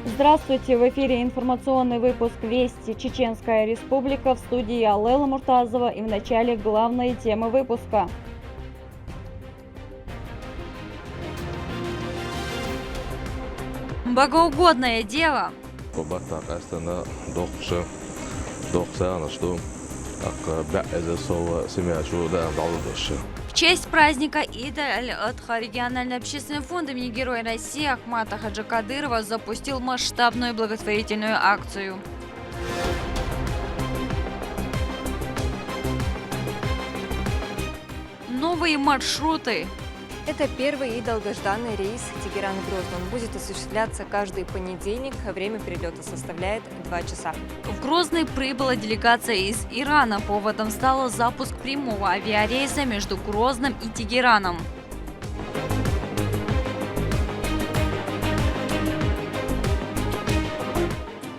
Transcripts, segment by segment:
Здравствуйте! В эфире информационный выпуск «Вести. Чеченская Республика», в студии Алела Муртазова, и в начале главные темы выпуска. Богоугодное дело. В честь праздника Ида аль-Адха региональный общественный фонд имени Героя России Ахмата Хаджи Кадырова запустил масштабную благотворительную акцию. Новые маршруты. Это первый и долгожданный рейс Тегеран-Грозный. Он будет осуществляться каждый понедельник. Время перелета составляет 2 часа. В Грозный прибыла делегация из Ирана. Поводом стал запуск прямого авиарейса между Грозным и Тегераном.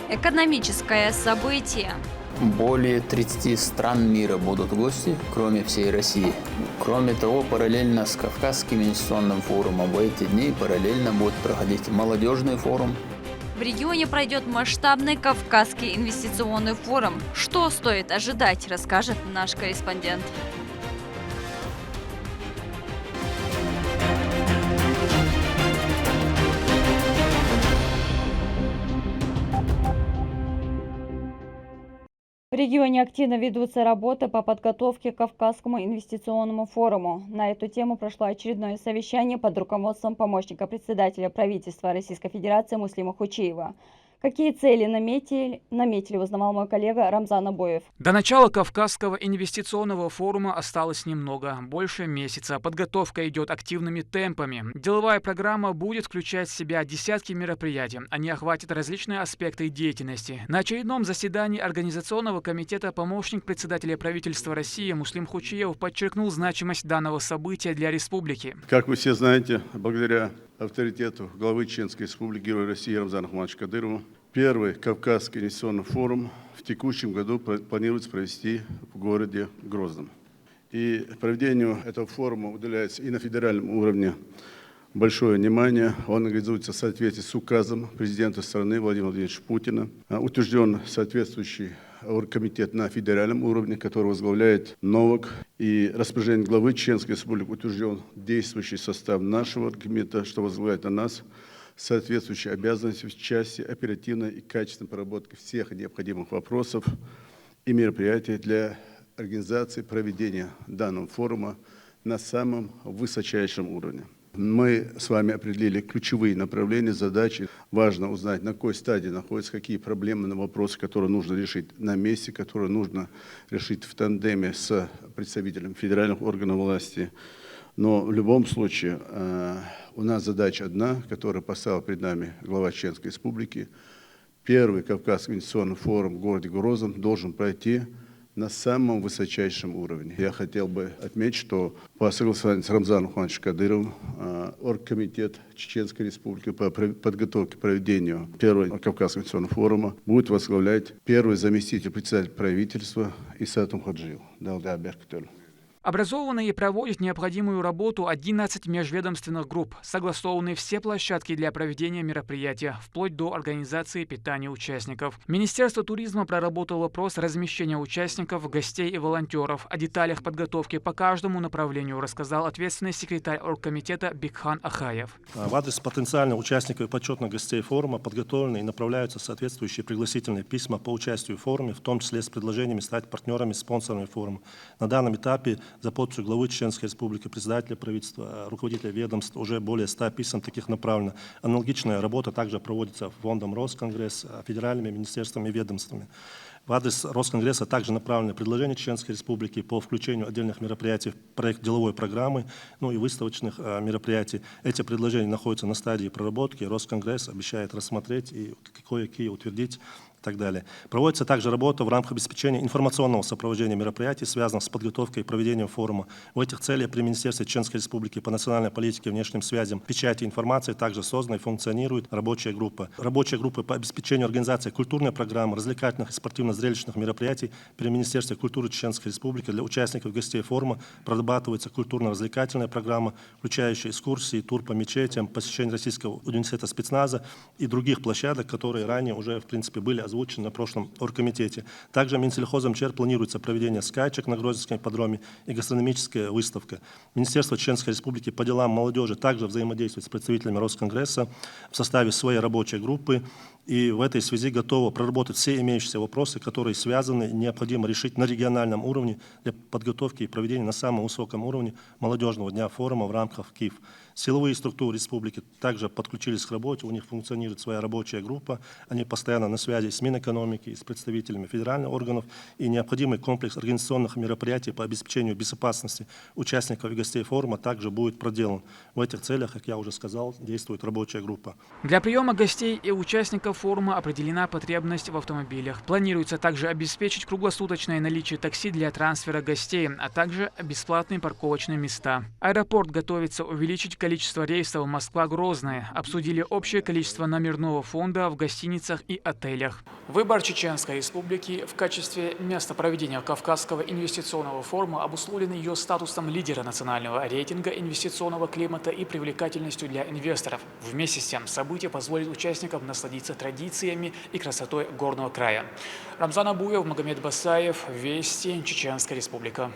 Экономическое событие. Более 30 стран мира будут гости, кроме всей России. Кроме того, параллельно с Кавказским инвестиционным форумом в эти дни параллельно будет проходить молодежный форум. В регионе пройдет масштабный Кавказский инвестиционный форум. Что стоит ожидать, расскажет наш корреспондент. В регионе активно ведутся работы по подготовке к Кавказскому инвестиционному форуму. На эту тему прошло очередное совещание под руководством помощника председателя правительства Российской Федерации Муслима Хучиева. Какие цели наметили, узнавал мой коллега Рамзан Абоев. До начала Кавказского инвестиционного форума осталось немного, больше месяца. Подготовка идет активными темпами. Деловая программа будет включать в себя десятки мероприятий. Они охватят различные аспекты деятельности. На очередном заседании Организационного комитета помощник председателя правительства России Муслим Хучиев подчеркнул значимость данного события для республики. Как вы все знаете, благодаря авторитету главы Чеченской Республики Героя России Рамзана Ахматовича Кадырова, первый Кавказский инвестиционный форум в текущем году планируется провести в городе Грозном. И проведению этого форума уделяется и на федеральном уровне большое внимание. Он организуется в соответствии с указом президента страны Владимира Владимировича Путина. Утвержден соответствующий оргкомитет на федеральном уровне, который возглавляет Новак. И распоряжение главы Чеченской Республики утвержден действующий состав нашего оргкомитета, что возглавляет на нас соответствующие обязанности в части оперативной и качественной проработки всех необходимых вопросов и мероприятий для организации проведения данного форума на самом высочайшем уровне. Мы с вами определили ключевые направления, задачи. Важно узнать, на какой стадии находятся, какие проблемные вопросы, которые нужно решить на месте, которые нужно решить в тандеме с представителем федеральных органов власти. Но в любом случае у нас задача одна, которая поставила перед нами глава Чеченской Республики. Первый Кавказский инвестиционный форум в городе Грозном должен пройти на самом высочайшем уровне. Я хотел бы отметить, что по согласованию с Рамзаном Ахматовичем Кадыровым оргкомитет Чеченской Республики по подготовке к проведению первого Кавказского инвестиционного форума будет возглавлять первый заместитель председателя правительства Исатум Хаджиев. Образованы и проводят необходимую работу 11 межведомственных групп. Согласованы все площадки для проведения мероприятия, вплоть до организации питания участников. Министерство туризма проработало вопрос размещения участников, гостей и волонтеров. О деталях подготовки по каждому направлению рассказал ответственный секретарь оргкомитета Бикхан Ахаев. В адрес потенциальных участников и почетных гостей форума подготовлены и направляются соответствующие пригласительные письма по участию в форуме, в том числе с предложениями стать партнерами, спонсорами форума. На данном этапе за подписью главы Чеченской Республики, председателя правительства, руководителя ведомств уже более 100 писем таких направлено. Аналогичная работа также проводится фондом Росконгресс, федеральными министерствами и ведомствами. В адрес Росконгресса также направлены предложения Чеченской Республики по включению отдельных мероприятий в проект деловой программы, ну и выставочных мероприятий. Эти предложения находятся на стадии проработки. Росконгресс обещает рассмотреть и кое-какие утвердить так далее. Проводится также работа в рамках обеспечения информационного сопровождения мероприятий, связанных с подготовкой и проведением форума. В этих целях при Министерстве Чеченской Республики по национальной политике и внешним связям, печати и информации также создана и функционирует рабочая группа. Рабочая группа по обеспечению организации культурной программы, развлекательных и спортивно-зрелищных мероприятий при Министерстве культуры Чеченской Республики для участников и гостей форума прорабатывается культурно-развлекательная программа, включающая экскурсии, тур по мечетям, посещение Российского университета спецназа и других площадок, которые ранее уже, в принципе, были озвучены на прошлом оргкомитете. Также Минсельхозом ЧР планируется проведение скачек на Грозненском ипподроме и гастрономическая выставка. Министерство Чеченской Республики по делам молодежи также взаимодействует с представителями Росконгресса в составе своей рабочей группы и в этой связи готово проработать все имеющиеся вопросы, которые связаны и необходимо решить на региональном уровне для подготовки и проведения на самом высоком уровне молодежного дня форума в рамках КИФ. Силовые структуры республики также подключились к работе, у них функционирует своя рабочая группа, они постоянно на связи с Минэкономики и с представителями федеральных органов, и необходимый комплекс организационных мероприятий по обеспечению безопасности участников и гостей форума также будет проделан. В этих целях, как я уже сказал, действует рабочая группа. Для приема гостей и участников форума определена потребность в автомобилях. Планируется также обеспечить круглосуточное наличие такси для трансфера гостей, а также бесплатные парковочные места. Аэропорт готовится увеличить количество рейсов Москва-Грозная. Обсудили общее количество номерного фонда в гостиницах и отелях. Выбор Чеченской Республики в качестве места проведения Кавказского инвестиционного форума обусловлен ее статусом лидера национального рейтинга инвестиционного климата и привлекательностью для инвесторов. Вместе с тем, событие позволит участникам насладиться традициями и красотой горного края. Рамзан Абуев, Магомед Басаев, Вести, Чеченская Республика.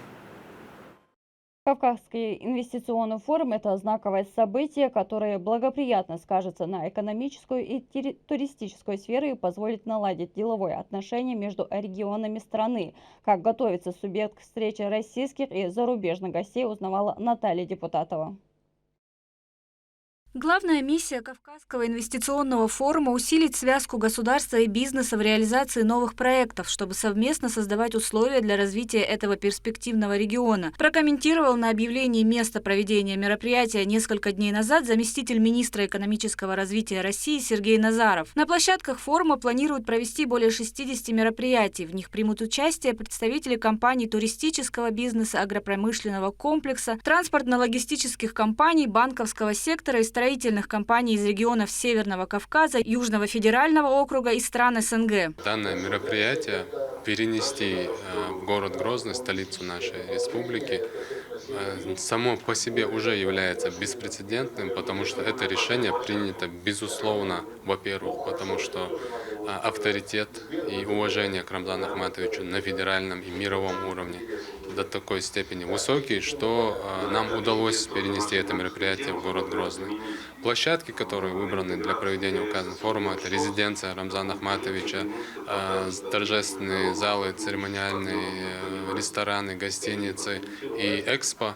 Кавказский инвестиционный форум – это знаковое событие, которое благоприятно скажется на экономическую и туристическую сферы и позволит наладить деловые отношения между регионами страны. Как готовится субъект к встрече российских и зарубежных гостей, узнавала Наталья Депутатова. Главная миссия Кавказского инвестиционного форума – усилить связку государства и бизнеса в реализации новых проектов, чтобы совместно создавать условия для развития этого перспективного региона. Прокомментировал на объявлении места проведения мероприятия несколько дней назад заместитель министра экономического развития России Сергей Назаров. На площадках форума планируют провести более 60 мероприятий. В них примут участие представители компаний туристического бизнеса, агропромышленного комплекса, транспортно-логистических компаний, банковского сектора и строительных компаний из регионов Северного Кавказа, Южного федерального округа и стран СНГ. Данное мероприятие перенести в город Грозный, столицу нашей республики, само по себе уже является беспрецедентным, потому что это решение принято, безусловно, во-первых, потому что авторитет и уважение к Рамзану Ахматовичу на федеральном и мировом уровне до такой степени высокий, что нам удалось перенести это мероприятие в город Грозный. Площадки, которые выбраны для проведения указанного форума, это резиденция Рамзана Ахматовича, торжественные залы, церемониальные рестораны, гостиницы и экспо.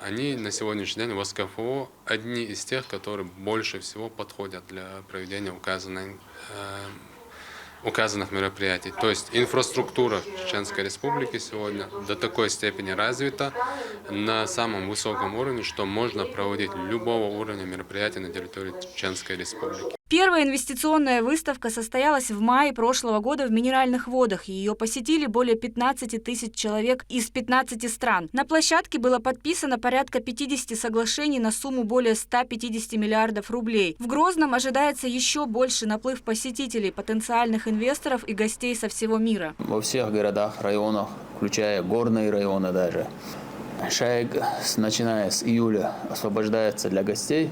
Они на сегодняшний день в СКФО одни из тех, которые больше всего подходят для проведения указанных мероприятий. То есть инфраструктура Чеченской Республики сегодня до такой степени развита на самом высоком уровне, что можно проводить любого уровня мероприятий на территории Чеченской Республики. Первая инвестиционная выставка состоялась в мае прошлого года в Минеральных водах. Ее посетили более 15 тысяч человек из 15 стран. На площадке было подписано порядка 50 соглашений на сумму более 150 миллиардов рублей. В Грозном ожидается еще больше наплыв посетителей, потенциальных инвесторов и гостей со всего мира. Во всех городах, районах, включая горные районы даже, Шайк, начиная с июля, освобождается для гостей.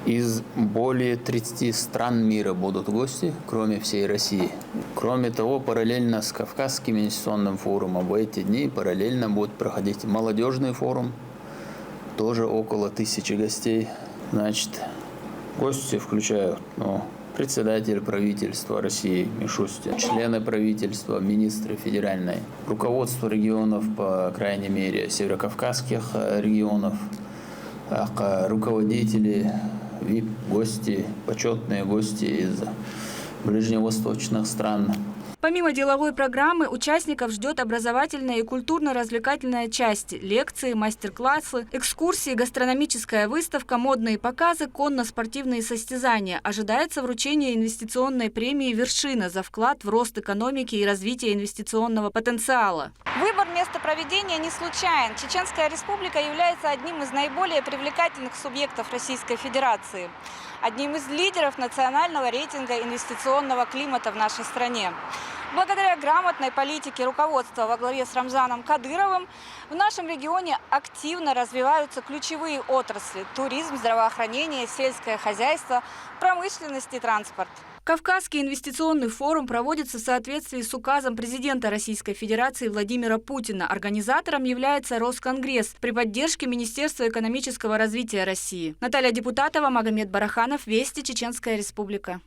Из более 30 стран мира будут гости, кроме всей России. Кроме того, параллельно с Кавказским инвестиционным форумом в эти дни параллельно будет проходить молодежный форум, тоже около 1000 гостей. Значит, гости включают председатель правительства России Мишустин, члены правительства, министры федеральной, руководство регионов, по крайней мере, северокавказских регионов, руководители, ВИП-гости, почетные гости из ближневосточных стран. Помимо деловой программы, участников ждет образовательная и культурно-развлекательная части, лекции, мастер-классы, экскурсии, гастрономическая выставка, модные показы, конно-спортивные состязания. Ожидается вручение инвестиционной премии «Вершина» за вклад в рост экономики и развитие инвестиционного потенциала. Выбор места проведения не случайен. Чеченская республика является одним из наиболее привлекательных субъектов Российской Федерации, одним из лидеров национального рейтинга инвестиционного климата в нашей стране. Благодаря грамотной политике руководства во главе с Рамзаном Кадыровым в нашем регионе активно развиваются ключевые отрасли – туризм, здравоохранение, сельское хозяйство, промышленность и транспорт. Кавказский инвестиционный форум проводится в соответствии с указом президента Российской Федерации Владимира Путина. Организатором является Росконгресс при поддержке Министерства экономического развития России. Наталья Депутатова, Магомед Бараханов, Вести, Чеченская Республика.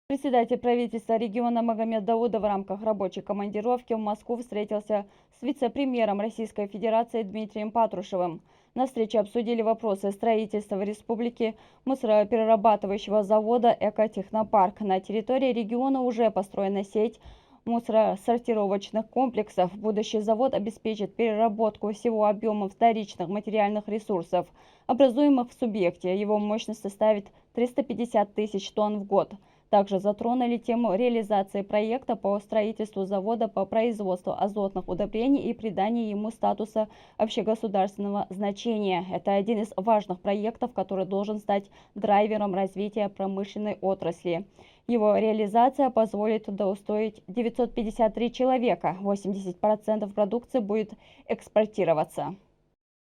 Председатель правительства региона Магомед Даудов в рамках рабочей командировки в Москву встретился с вице-премьером Российской Федерации Дмитрием Патрушевым. На встрече обсудили вопросы строительства в республике мусороперерабатывающего завода «Экотехнопарк». На территории региона уже построена сеть мусоросортировочных комплексов. Будущий завод обеспечит переработку всего объема вторичных материальных ресурсов, образуемых в субъекте. Его мощность составит 350 тысяч тонн в год. Также затронули тему реализации проекта по строительству завода по производству азотных удобрений и приданию ему статуса общегосударственного значения. Это один из важных проектов, который должен стать драйвером развития промышленной отрасли. Его реализация позволит трудоустроить 953 человека. 80% продукции будет экспортироваться.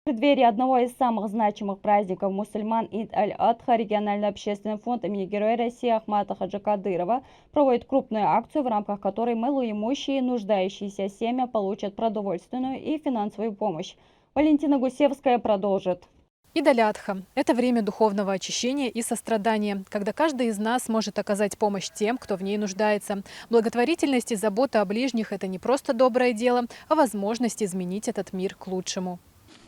В преддверии одного из самых значимых праздников мусульман Ид-аль-Адха региональный общественный фонд имени Героя России Ахмата Хаджи Кадырова проводит крупную акцию, в рамках которой малоимущие и нуждающиеся семьи получат продовольственную и финансовую помощь. Валентина Гусевская продолжит. Ид-аль-Адха – это время духовного очищения и сострадания, когда каждый из нас может оказать помощь тем, кто в ней нуждается. Благотворительность и забота о ближних – это не просто доброе дело, а возможность изменить этот мир к лучшему.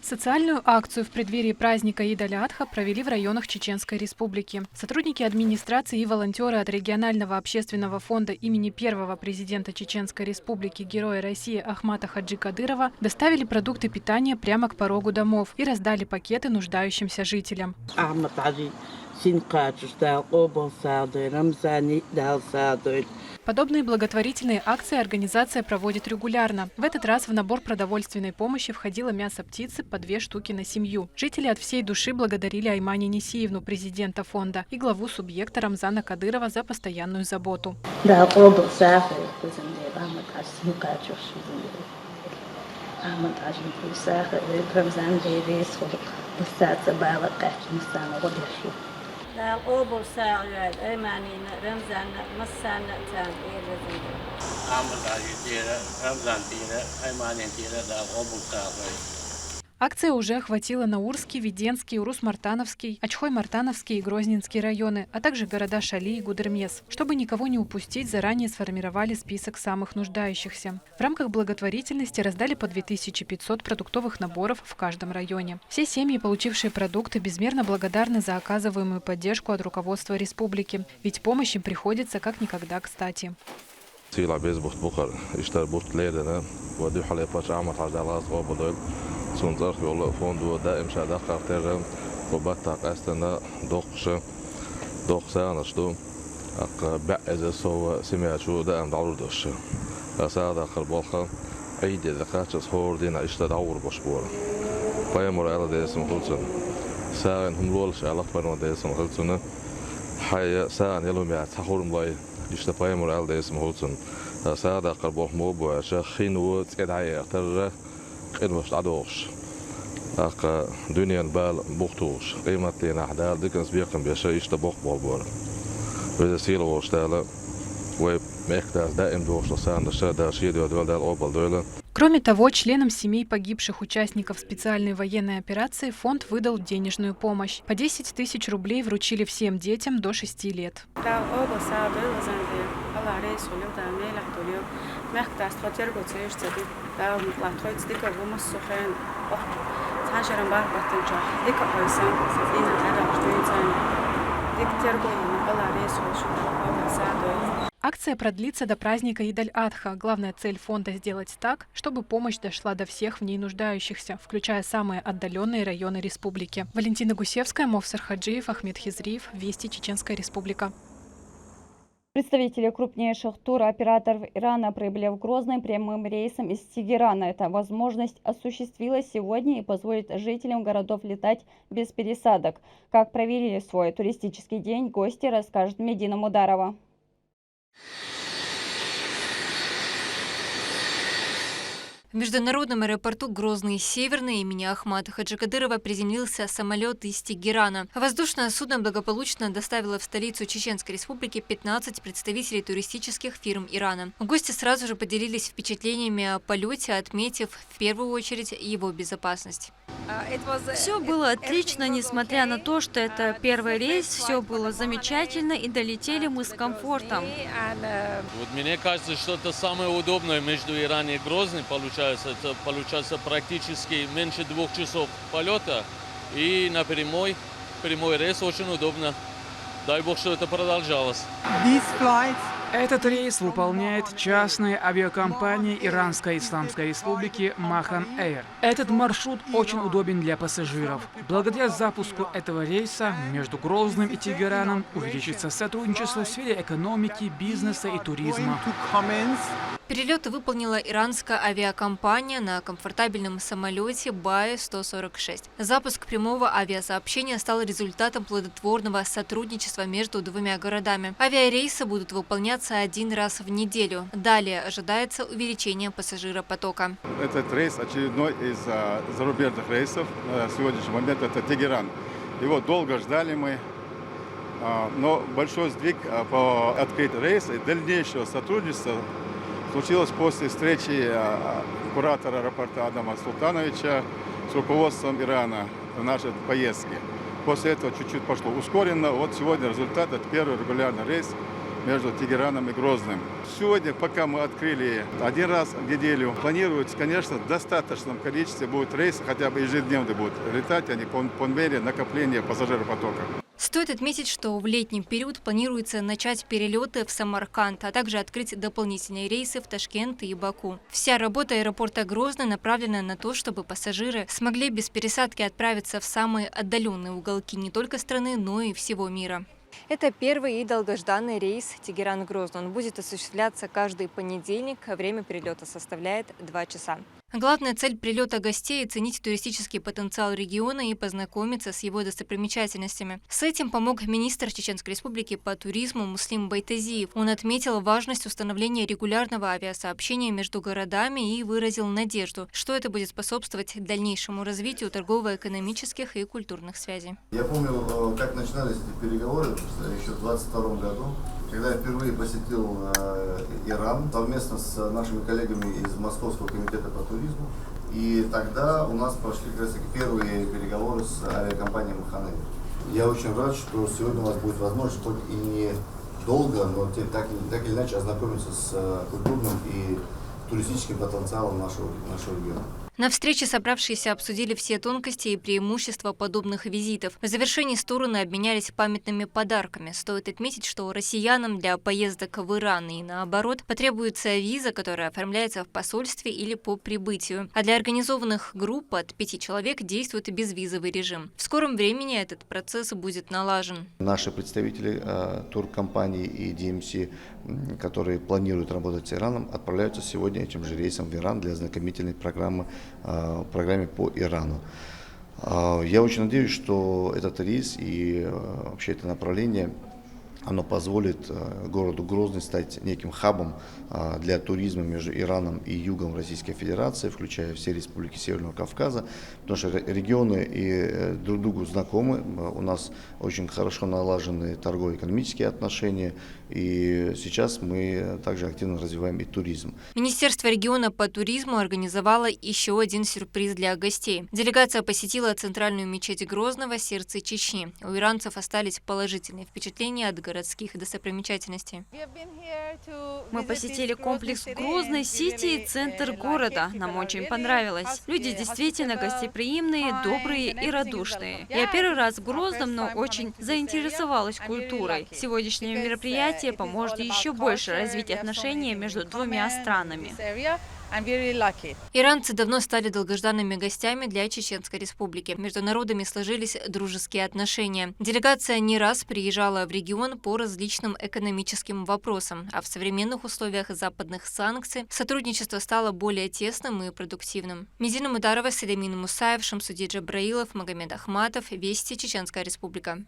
Социальную акцию в преддверии праздника Ид-аль-Адха провели в районах Чеченской Республики. Сотрудники администрации и волонтеры от регионального общественного фонда имени первого президента Чеченской Республики Героя России Ахмата Хаджи Кадырова доставили продукты питания прямо к порогу домов и раздали пакеты нуждающимся жителям. Подобные благотворительные акции организация проводит регулярно. В этот раз в набор продовольственной помощи входило мясо птицы по 2 штуки на семью. Жители от всей души благодарили Аймани Несиевну, президента фонда, и главу субъекта Рамзана Кадырова за постоянную заботу. Акция уже охватила Наурский, Веденский, Урус-Мартановский, Очхой-Мартановский и Грозненский районы, а также города Шали и Гудермес. Чтобы никого не упустить, заранее сформировали список самых нуждающихся. В рамках благотворительности раздали по 2500 продуктовых наборов в каждом районе. Все семьи, получившие продукты, безмерно благодарны за оказываемую поддержку от руководства республики, ведь помощь им приходится как никогда кстати. سونزار يولا فوندو دائم شادا قارتيرم وباتاق استنا دوق سانشتو اق بعز سو سمعشو دائم دعوردش سادا قربالخا ايدي ذكاتش صور دينا اشتدعور بشبور بايمور على ديسم خلصن ساعن هم لولش على قبرنا ديسم خلصن حي ساعن يلوم يا تحور ملاي اشتبايمور على ديسم خلصن سادا قربالخ موبو شخين وتقدعي اختر مش عدوش أق دنيا بال بوختوش قيمة لنا حدا دكنس بيقم بيشي يشتبوق بالبور وإذا سيلو وشتالا ومكتاز دائم دوش لسان الشادة شيدو دول دال أوبال دولا. Кроме того, членам семей погибших участников специальной военной операции фонд выдал денежную помощь. По 10 тысяч рублей вручили всем детям до 6 лет. Акция продлится до праздника Идаль-Адха. Главная цель фонда – сделать так, чтобы помощь дошла до всех в ней нуждающихся, включая самые отдаленные районы республики. Валентина Гусевская, Мовсар Хаджиев, Ахмед Хизриев. Вести, Чеченская Республика. Представители крупнейших туроператоров Ирана прибыли в Грозный прямым рейсом из Тегерана. Эта возможность осуществилась сегодня и позволит жителям городов летать без пересадок. Как провели свой туристический день, гости расскажет Медина Мударова. В международном аэропорту Грозный-Северный имени Ахмата Хаджикадырова приземлился самолет из Тегерана. Воздушное судно благополучно доставило в столицу Чеченской Республики 15 представителей туристических фирм Ирана. Гости сразу же поделились впечатлениями о полете, отметив в первую очередь его безопасность. Все было отлично, несмотря на то, что это первый рейс, все было замечательно и долетели мы с комфортом. Вот мне кажется, что это самое удобное между Ираном и Грозным получается. Это получается практически меньше 2 часов полета и на прямой рейс очень удобно. Дай бог, что это продолжалось. Этот рейс выполняет частная авиакомпания Иранской Исламской Республики Махан Эйр. Этот маршрут очень удобен для пассажиров. Благодаря запуску этого рейса между Грозным и Тегераном увеличится сотрудничество в сфере экономики, бизнеса и туризма. Перелеты выполнила иранская авиакомпания на комфортабельном самолете Баe-146. Запуск прямого авиасообщения стал результатом плодотворного сотрудничества между двумя городами. Авиарейсы будут выполняться 1 раз в неделю. Далее ожидается увеличение пассажиропотока. Этот рейс очередной из зарубежных рейсов. На сегодняшний момент это Тегеран. Его долго ждали мы. Но большой сдвиг по открытию рейса и дальнейшего сотрудничества случилось после встречи куратора аэропорта Адама Султановича с руководством Ирана в нашей поездке. После этого чуть-чуть пошло ускоренно. Вот сегодня результат – это первый регулярный рейс между Тегераном и Грозным. Сегодня, пока мы открыли 1 раз в неделю, планируется, конечно, в достаточном количестве будут рейсы, хотя бы ежедневно будут летать, они по мере накопления пассажиропотока. Стоит отметить, что в летний период планируется начать перелеты в Самарканд, а также открыть дополнительные рейсы в Ташкент и Баку. Вся работа аэропорта Грозный направлена на то, чтобы пассажиры смогли без пересадки отправиться в самые отдаленные уголки не только страны, но и всего мира. Это первый и долгожданный рейс Тегеран-Грозный. Он будет осуществляться каждый понедельник, а время перелета составляет 2 часа. Главная цель прилета гостей – оценить туристический потенциал региона и познакомиться с его достопримечательностями. С этим помог министр Чеченской Республики по туризму Муслим Байтазиев. Он отметил важность установления регулярного авиасообщения между городами и выразил надежду, что это будет способствовать дальнейшему развитию торгово-экономических и культурных связей. Я помню, как начинались эти переговоры еще в 2022 году, когда я впервые посетил Иран совместно с нашими коллегами из Московского комитета по туризму. И тогда у нас прошли как раз первые переговоры с авиакомпанией Махан Эйр. Я очень рад, что сегодня у нас будет возможность, хоть и не долго, но так или иначе ознакомиться с культурным и туристическим потенциалом нашего региона. На встрече собравшиеся обсудили все тонкости и преимущества подобных визитов. В завершении стороны обменялись памятными подарками. Стоит отметить, что россиянам для поездок в Иран и наоборот потребуется виза, которая оформляется в посольстве или по прибытию. А для организованных групп от 5 человек действует безвизовый режим. В скором времени этот процесс будет налажен. Наши представители туркомпании и DMC, которые планируют работать с Ираном, отправляются сегодня этим же рейсом в Иран для ознакомительной программе по Ирану. Я очень надеюсь, что этот рейс и вообще это направление, оно позволит городу Грозный стать неким хабом для туризма между Ираном и югом Российской Федерации, включая все республики Северного Кавказа, потому что регионы и друг другу знакомы, у нас очень хорошо налажены торгово-экономические отношения, и сейчас мы также активно развиваем и туризм. Министерство региона по туризму организовало еще один сюрприз для гостей. Делегация посетила центральную мечеть Грозного, сердце Чечни. У иранцев остались положительные впечатления от городских достопримечательностей. Мы посетили комплекс Грозный-Сити и центр города. Нам очень понравилось. Люди действительно гостеприимные, добрые и радушные. Я первый раз в Грозном, но очень заинтересовалась культурой. Сегодняшнее мероприятие событие поможет еще больше развить отношения между двумя странами. Иранцы давно стали долгожданными гостями для Чеченской Республики. Между народами сложились дружеские отношения. Делегация не раз приезжала в регион по различным экономическим вопросам, а в современных условиях западных санкций сотрудничество стало более тесным и продуктивным. Медина Мударова, Селимин Мусаев, Шамсудин Джабраилов, Магомед Ахматов. Вести, Чеченская Республика.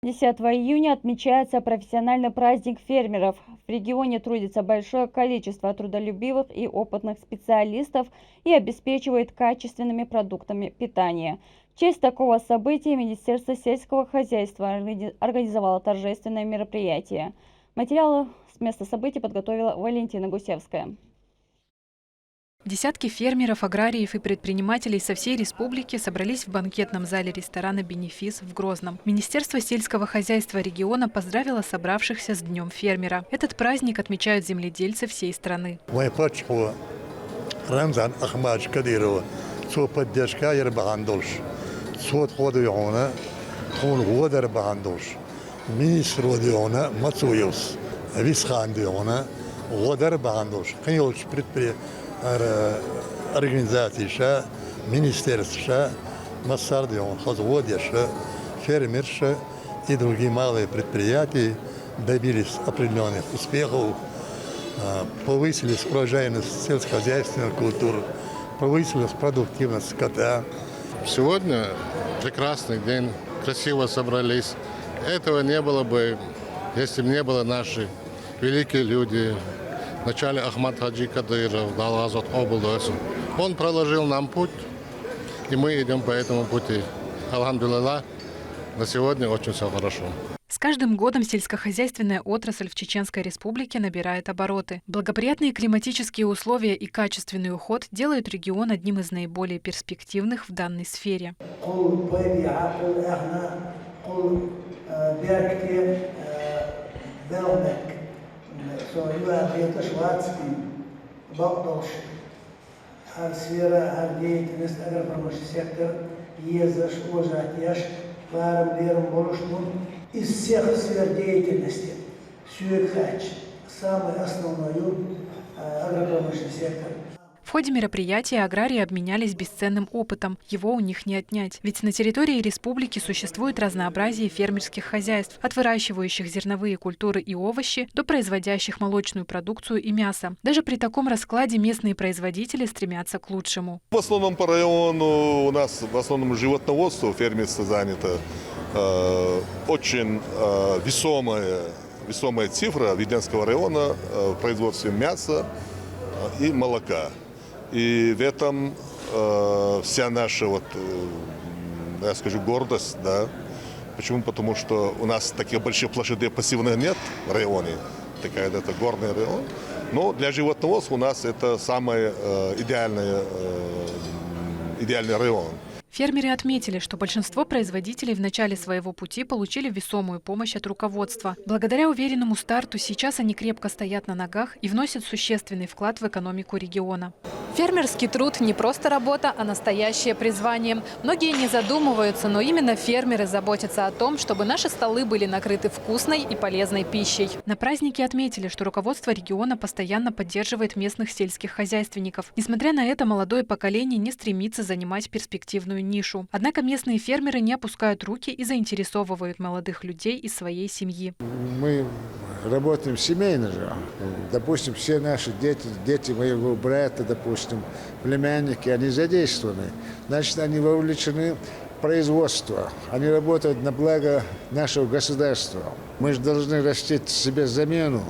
10 июня отмечается профессиональный праздник фермеров. В регионе трудится большое количество трудолюбивых и опытных специалистов и обеспечивает качественными продуктами питания. В честь такого события Министерство сельского хозяйства организовало торжественное мероприятие. Материалы с места событий подготовила Валентина Гусевская. Десятки фермеров, аграриев и предпринимателей со всей республики собрались в банкетном зале ресторана «Бенефис» в Грозном. Министерство сельского хозяйства региона поздравило собравшихся с Днем фермера. Этот праздник отмечают земледельцы всей страны. Организации, министерства, массардион, хозводяша, фермерша и другие малые предприятия добились определенных успехов, повысились урожайность сельскохозяйственных культур, повысилась продуктивность скота. Сегодня прекрасный день, красиво собрались. Этого не было бы, если бы не было наши великие люди. Вначале Ахмад Хаджи Кадыров дал Азот область. Он проложил нам путь, и мы идем по этому пути. Алхамдулилlah, на сегодня очень все хорошо. С каждым годом сельскохозяйственная отрасль в Чеченской Республике набирает обороты. Благоприятные климатические условия и качественный уход делают регион одним из наиболее перспективных в данной сфере. Из всех сфер деятельности самый основной агропромышленный сектор. В ходе мероприятия аграрии обменялись бесценным опытом. Его у них не отнять. Ведь на территории республики существует разнообразие фермерских хозяйств, от выращивающих зерновые культуры и овощи до производящих молочную продукцию и мясо. Даже при таком раскладе местные производители стремятся к лучшему. В основном по району у нас в основном животноводство, фермерство занято. Очень весомая цифра Веденского района в производстве мяса и молока. И в этом вся наша, я скажу, гордость. Да? Почему? Потому что у нас таких больших площадей пассивных нет в районе. Это горный район. Но для животноводства у нас это самый идеальный район. Фермеры отметили, что большинство производителей в начале своего пути получили весомую помощь от руководства. Благодаря уверенному старту сейчас они крепко стоят на ногах и вносят существенный вклад в экономику региона. Фермерский труд не просто работа, а настоящее призвание. Многие не задумываются, но именно фермеры заботятся о том, чтобы наши столы были накрыты вкусной и полезной пищей. На празднике отметили, что руководство региона постоянно поддерживает местных сельских хозяйственников. Несмотря на это, молодое поколение не стремится занимать перспективную нишу. Однако местные фермеры не опускают руки и заинтересовывают молодых людей из своей семьи. Мы работаем семейно же. Допустим, все наши дети моего брата, допустим, племянники, они задействованы. Значит, они вовлечены в производство. Они работают на благо нашего государства. Мы же должны растить себе замену.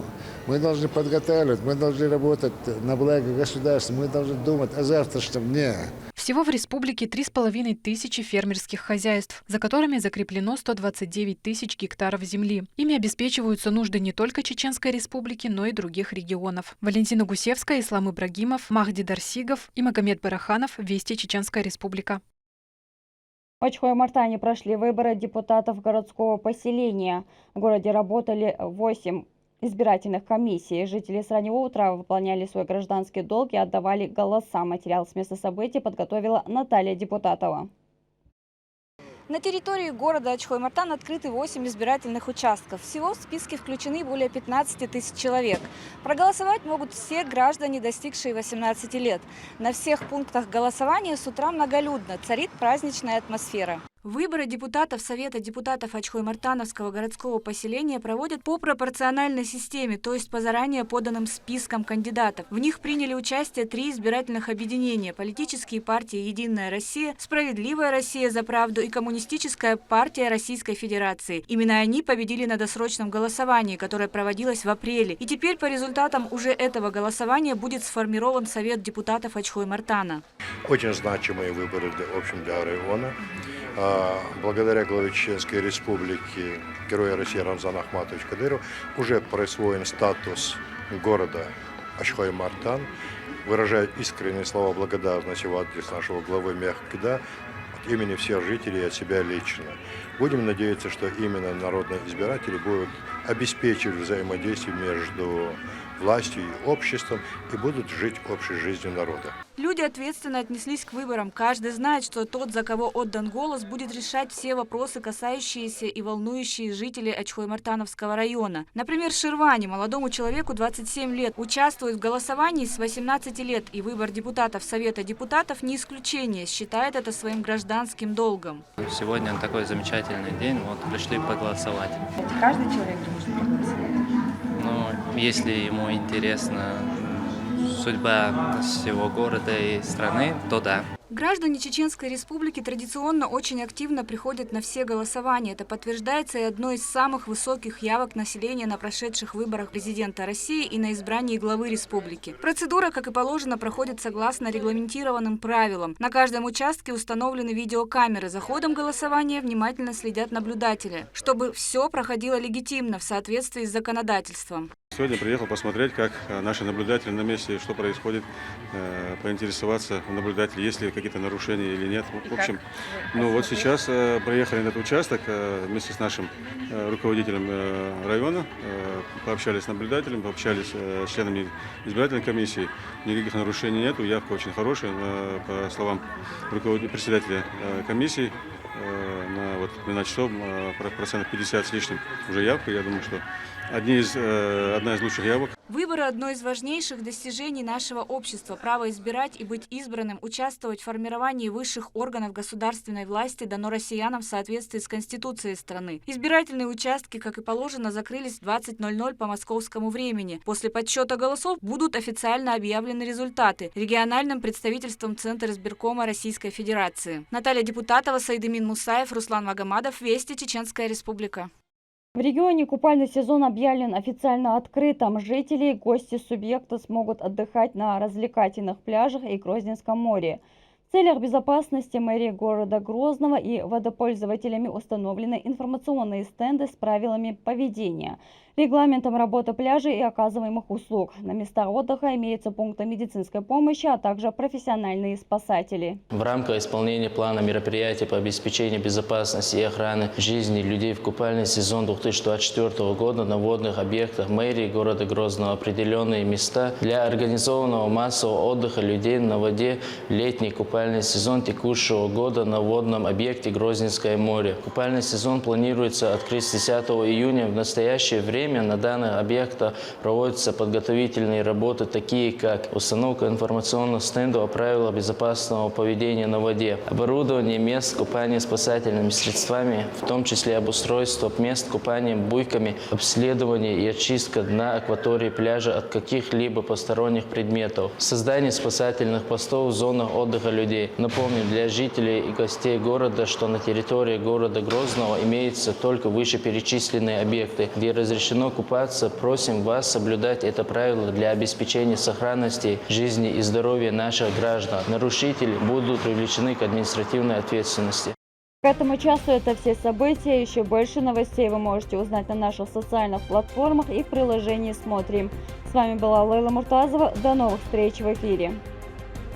Мы должны подготавливать, мы должны работать на благо государства, мы должны думать о завтрашнем дне. Всего в республике 3500 фермерских хозяйств, за которыми закреплено 129 тысяч гектаров земли. Ими обеспечиваются нужды не только Чеченской Республики, но и других регионов. Валентина Гусевская, Ислам Ибрагимов, Махди Дарсигов и Магомед Бараханов. Вести, Чеченская Республика. В Очхой-Мартане прошли выборы депутатов городского поселения. В городе работали 8 избирательных комиссий. Жители с раннего утра выполняли свой гражданский долг и отдавали голоса. Материал с места событий подготовила Наталья Депутатова. На территории города Ачхой-Мартан открыты 8 избирательных участков. Всего в списке включены более 15 тысяч человек. Проголосовать могут все граждане, достигшие 18 лет. На всех пунктах голосования с утра многолюдно, царит праздничная атмосфера. Выборы депутатов Совета депутатов Ачхой-Мартановского городского поселения проводят по пропорциональной системе, то есть по заранее поданным спискам кандидатов. В них приняли участие 3 избирательных объединения: политические партии «Единая Россия», «Справедливая Россия за правду» и Коммунистическая партия Российской Федерации. Именно они победили на досрочном голосовании, которое проводилось в апреле. И теперь по результатам уже этого голосования будет сформирован Совет депутатов Ачхой-Мартана. Очень значимые выборы для района. Благодаря главе Чеченской Республики, героя России Рамзану Ахматовичу Кадырову, уже присвоен статус города Ачхой-Мартан. Выражаю искренние слова благодарности в адрес нашего главы Мехкида от имени всех жителей и от себя лично. Будем надеяться, что именно народные избиратели будут обеспечивать взаимодействие между властью и обществом и будут жить общей жизнью народа. Люди ответственно отнеслись к выборам. Каждый знает, что тот, за кого отдан голос, будет решать все вопросы, касающиеся и волнующие жителей Ачхой-Мартановского района. Например, Ширвани, молодому человеку 27 лет, участвует в голосовании с 18 лет, и выбор депутатов Совета депутатов не исключение, считает это своим гражданским долгом. Сегодня такой замечательный день, вот пришли поголосовать. Каждый человек может проголосовать? Ну, если ему интересна судьба всего города и страны, то да. Граждане Чеченской Республики традиционно очень активно приходят на все голосования. Это подтверждается и одной из самых высоких явок населения на прошедших выборах президента России и на избрании главы республики. Процедура, как и положено, проходит согласно регламентированным правилам. На каждом участке установлены видеокамеры. За ходом голосования внимательно следят наблюдатели, чтобы все проходило легитимно в соответствии с законодательством. Сегодня приехал посмотреть, как наши наблюдатели на месте, что происходит, поинтересоваться у наблюдателей, есть ли какие-то нарушения или нет. В общем, ну вот сейчас приехали на этот участок вместе с нашим руководителем района, пообщались с наблюдателем, пообщались с членами избирательной комиссии. Никаких нарушений нету, явка очень хорошая, по словам председателя комиссии. На 12 часов процентов 50 с лишним уже явка. Я думаю, что одна из лучших явок. Выборы – одно из важнейших достижений нашего общества. Право избирать и быть избранным, участвовать в формировании высших органов государственной власти дано россиянам в соответствии с Конституцией страны. Избирательные участки, как и положено, закрылись в 20:00 по московскому времени. После подсчета голосов будут официально объявлены результаты региональным представительством Центра избиркома Российской Федерации. Наталья Депутатова, Саидымин Мусаев, Руслан Магомадов. Вести, Чеченская Республика. В регионе купальный сезон объявлен официально открытым. Жители и гости субъекта смогут отдыхать на развлекательных пляжах и Грозненском море. В целях безопасности мэрии города Грозного и водопользователями установлены информационные стенды с правилами поведения, регламентом работы пляжей и оказываемых услуг. На местах отдыха имеются пункты медицинской помощи, а также профессиональные спасатели. В рамках исполнения плана мероприятий по обеспечению безопасности и охраны жизни людей в купальный сезон 2024 года на водных объектах мэрии города Грозного определенные места для организованного массового отдыха людей на воде в летний купальный сезон текущего года на водном объекте Грозненское море. Купальный сезон планируется открыть с 10 июня. В настоящее время на данных объектах проводятся подготовительные работы, такие как установка информационных стендов о правилах безопасного поведения на воде, оборудование мест купания спасательными средствами, в том числе обустройство мест купания буйками, обследование и очистка дна акватории пляжа от каких-либо посторонних предметов, создание спасательных постов в зонах отдыха людей. Напомню, для жителей и гостей города, что на территории города Грозного имеются только вышеперечисленные объекты, где разрешено купаться. Просим вас соблюдать это правило для обеспечения сохранности жизни и здоровья наших граждан. Нарушители будут привлечены к административной ответственности. К этому часу это все события. Еще больше новостей вы можете узнать на наших социальных платформах и в приложении «Смотрим». С вами была Лейла Муртазова. До новых встреч в эфире.